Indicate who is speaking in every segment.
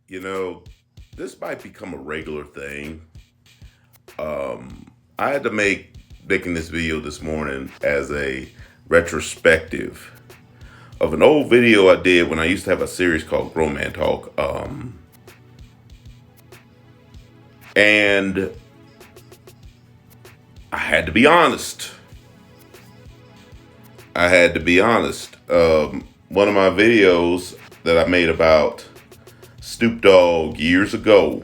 Speaker 1: You know, this might become a regular thing. I had to making this video this morning as a retrospective of an old video I did when I used to have a series called Grown Man Talk. And I had to be honest. I had to be honest. One of my videos that I made about Snoop Dogg years ago.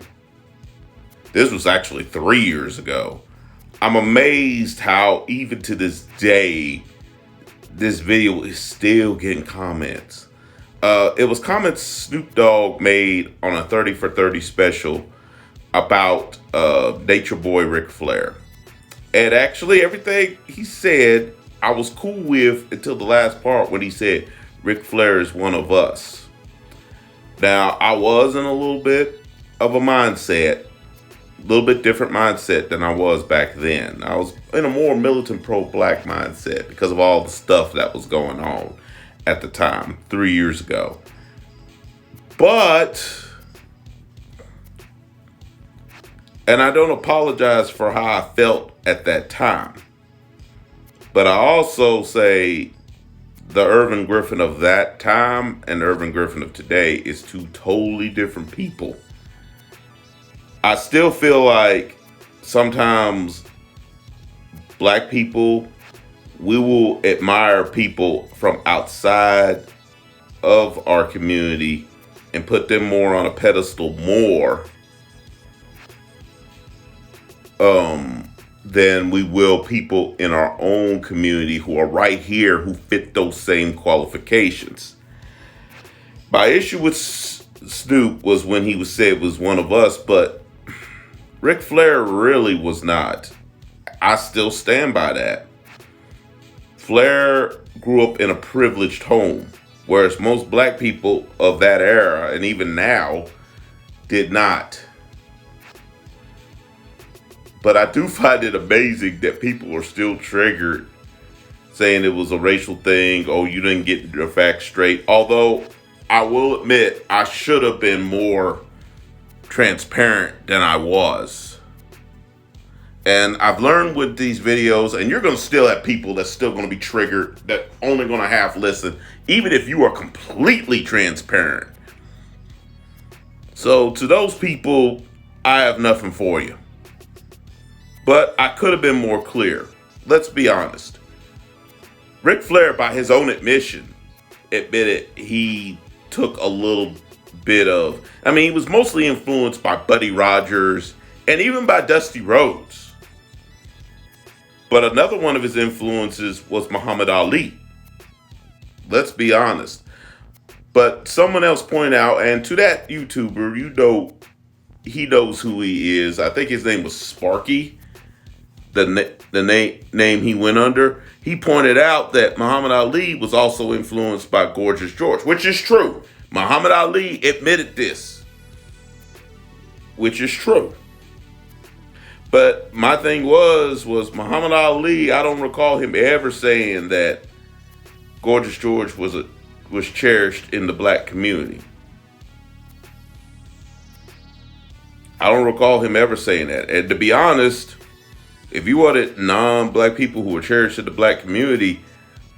Speaker 1: This was actually 3 years ago. I'm amazed how even to this day, this video is still getting comments. It was comments Snoop Dogg made on a 30 for 30 special about Nature Boy Ric Flair. And actually, everything he said, I was cool with until the last part when he said, Ric Flair is one of us. Now, I was in a little bit of a mindset, a little bit different mindset than I was back then. I was in a more militant pro-black mindset because of all the stuff that was going on at the time, 3 years ago. But, and I don't apologize for how I felt at that time, but I also say the Irvin Griffin of that time and the Irvin Griffin of today is two totally different people. I still feel like sometimes black people, we will admire people from outside of our community and put them more on a pedestal more than we will people in our own community who are right here who fit those same qualifications. My issue with Snoop was when he was said was one of us, but Ric Flair really was not. I still stand by that. Flair grew up in a privileged home, whereas most black people of that era, and even now, did not. But I do find it amazing that people are still triggered saying it was a racial thing. Oh, you didn't get the facts straight. Although I will admit I should have been more transparent than I was. And I've learned with these videos, and you're going to still have people that's still going to be triggered, that only going to half listen, even if you are completely transparent. So to those people, I have nothing for you. But I could have been more clear. Let's be honest. Ric Flair, by his own admission, admitted he took a little bit of, he was mostly influenced by Buddy Rogers and even by Dusty Rhodes. But another one of his influences was Muhammad Ali. Let's be honest. But someone else pointed out, and to that YouTuber, he knows who he is. I think his name was Sparky. The name he went under, he pointed out that Muhammad Ali was also influenced by Gorgeous George, which is true. Muhammad Ali admitted this, which is true. But my thing was Muhammad Ali, I don't recall him ever saying that Gorgeous George was cherished in the black community. I don't recall him ever saying that. And to be honest, if you wanted non-black people who were cherished in the black community,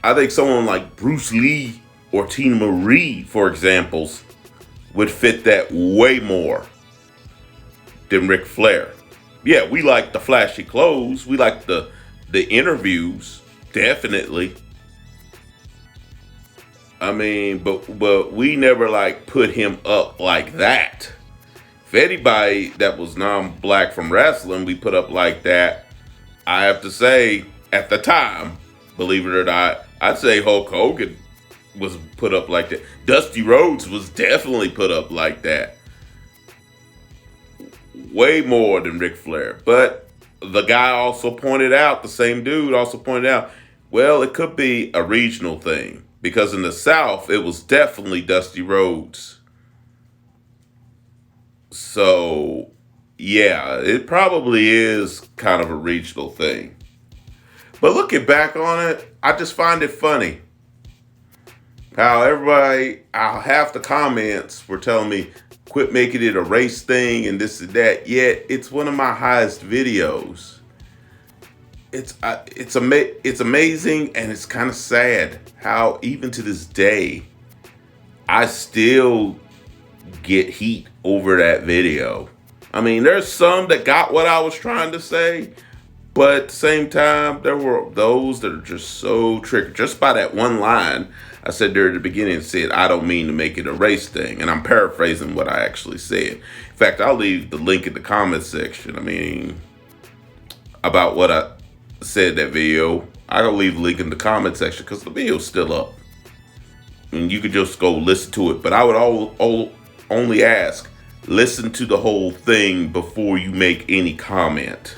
Speaker 1: I think someone like Bruce Lee or Tina Marie, for examples, would fit that way more than Ric Flair. Yeah, we like the flashy clothes. We like the interviews, definitely. But we never put him up like that. If anybody that was non-black from wrestling we put up like that, I have to say, at the time, believe it or not, I'd say Hulk Hogan was put up like that. Dusty Rhodes was definitely put up like that. Way more than Ric Flair. But the guy also pointed out, the same dude also pointed out, well, it could be a regional thing. Because in the South, it was definitely Dusty Rhodes. So, yeah, it probably is kind of a regional thing. But looking back on it, I just find it funny. How everybody, half the comments were telling me, quit making it a race thing and this and that. Yet it's one of my highest videos. It's amazing, and it's kind of sad how even to this day I still get heat over that video. I mean, there's some that got what I was trying to say, but at the same time, there were those that are just so triggered. Just by that one line I said there at the beginning, said, I don't mean to make it a race thing. And I'm paraphrasing what I actually said. In fact, I'll leave the link in the comments section. I mean, about what I said in that video. I'll leave the link in the comment section because the video's still up. And you could just go listen to it. But I would only ask, listen to the whole thing before you make any comment.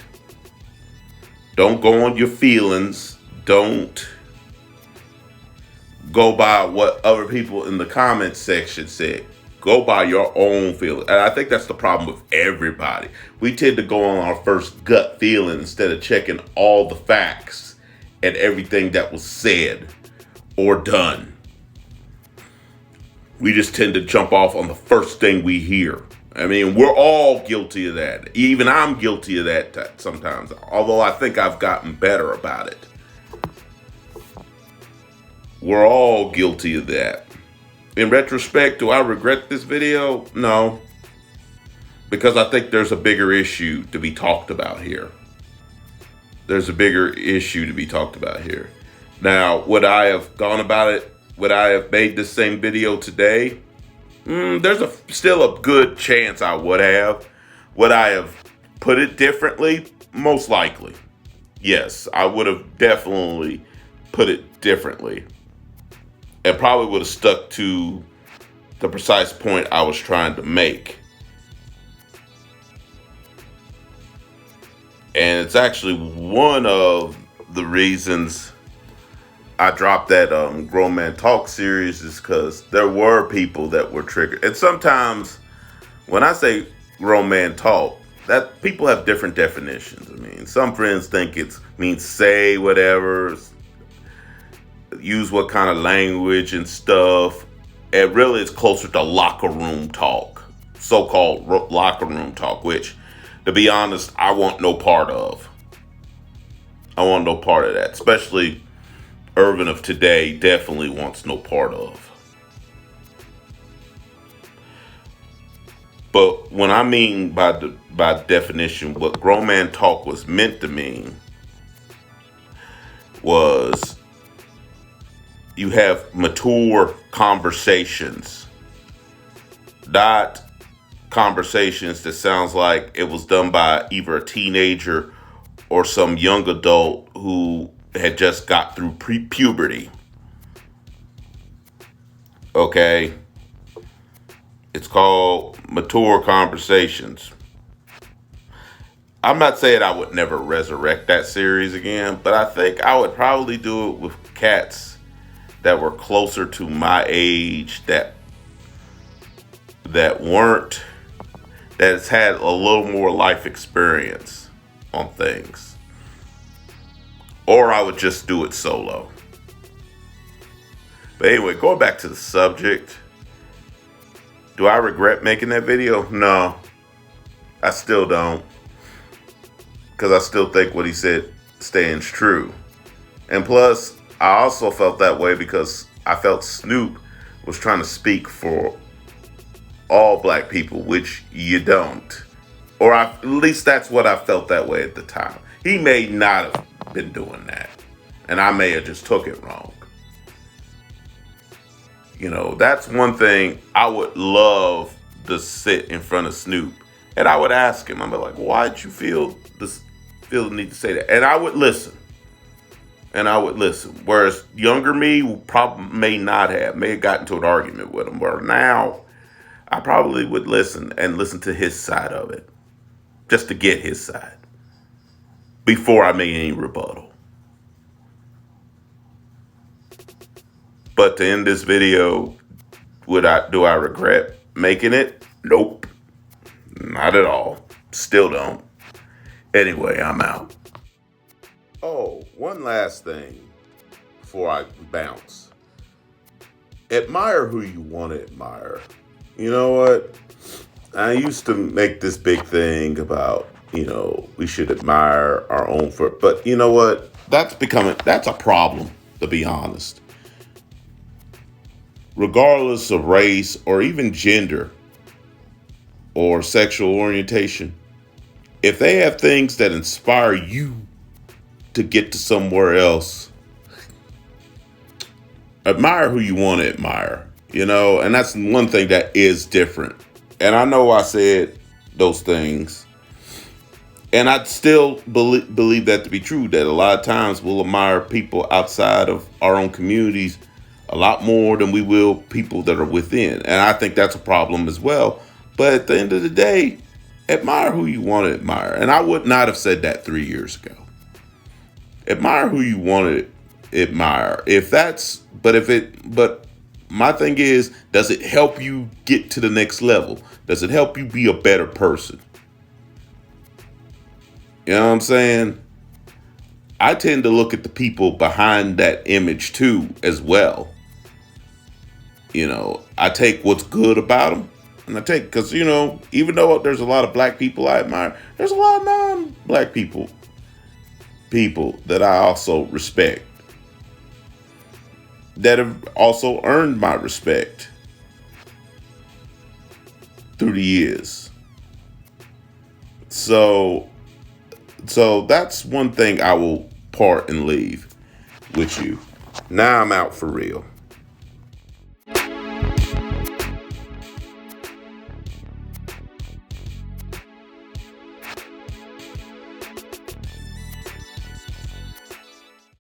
Speaker 1: Don't go on your feelings. Don't go by what other people in the comment section said. Go by your own feelings. And I think that's the problem with everybody. We tend to go on our first gut feeling instead of checking all the facts and everything that was said or done. We just tend to jump off on the first thing we hear. I mean, we're all guilty of that. Even I'm guilty of that sometimes, although I think I've gotten better about it. We're all guilty of that. In retrospect, do I regret this video? No. Because I think there's a bigger issue to be talked about here. There's a bigger issue to be talked about here. Now, would I have gone about it? Would I have made this same video today? There's still a good chance I would have. Would I have put it differently? Most likely. Yes, I would have definitely put it differently. And probably would have stuck to the precise point I was trying to make. And it's actually one of the reasons I dropped that Grown Man Talk series, is because there were people that were triggered. And sometimes when I say Grown Man Talk, that people have different definitions. I mean, some friends think it means say whatever, use what kind of language and stuff. It really is closer to locker room talk, so-called locker room talk, which, to be honest, I want no part of. I want no part of that, especially Irvin of today definitely wants no part of. But when I mean by definition, what Grown Man Talk was meant to mean was you have mature conversations, not conversations that sounds like it was done by either a teenager or some young adult who had just got through puberty. Okay? It's called mature conversations. I'm not saying I would never resurrect that series again, but I think I would probably do it with cats that were closer to my age, that has had a little more life experience on things. Or I would just do it solo. But anyway, going back to the subject, do I regret making that video? No, I still don't. Because I still think what he said stands true. And plus, I also felt that way because I felt Snoop was trying to speak for all black people, which you don't. Or at least that's what I felt that way at the time. He may not have been doing that, and I may have just took it wrong. You know, that's one thing I would love to sit in front of Snoop, and I would ask him, I'm like, why did you feel the need to say that? And I would listen. Whereas younger me probably may have gotten into an argument with him. Where now I probably would listen to his side of it, just to get his side before I made any rebuttal. But to end this video, do I regret making it? Nope. Not at all. Still don't. Anyway, I'm out. Oh, one last thing before I bounce. Admire who you want to admire. You know what? I used to make this big thing about, we should admire our own for, but you know what? That's a problem, to be honest. Regardless of race or even gender or sexual orientation, if they have things that inspire you to get to somewhere else, admire who you want to admire, and that's one thing that is different. And I know I said those things, and I still believe that to be true, that a lot of times we'll admire people outside of our own communities a lot more than we will people that are within. And I think that's a problem as well. But at the end of the day, admire who you want to admire. And I would not have said that 3 years ago. Admire who you want to admire. But my thing is, does it help you get to the next level? Does it help you be a better person? You know what I'm saying? I tend to look at the people behind that image too, as well. I take what's good about them, and because, even though there's a lot of black people I admire, there's a lot of non-black people that I also respect, that have also earned my respect through the years. So that's one thing I will part and leave with you. Now I'm out for real.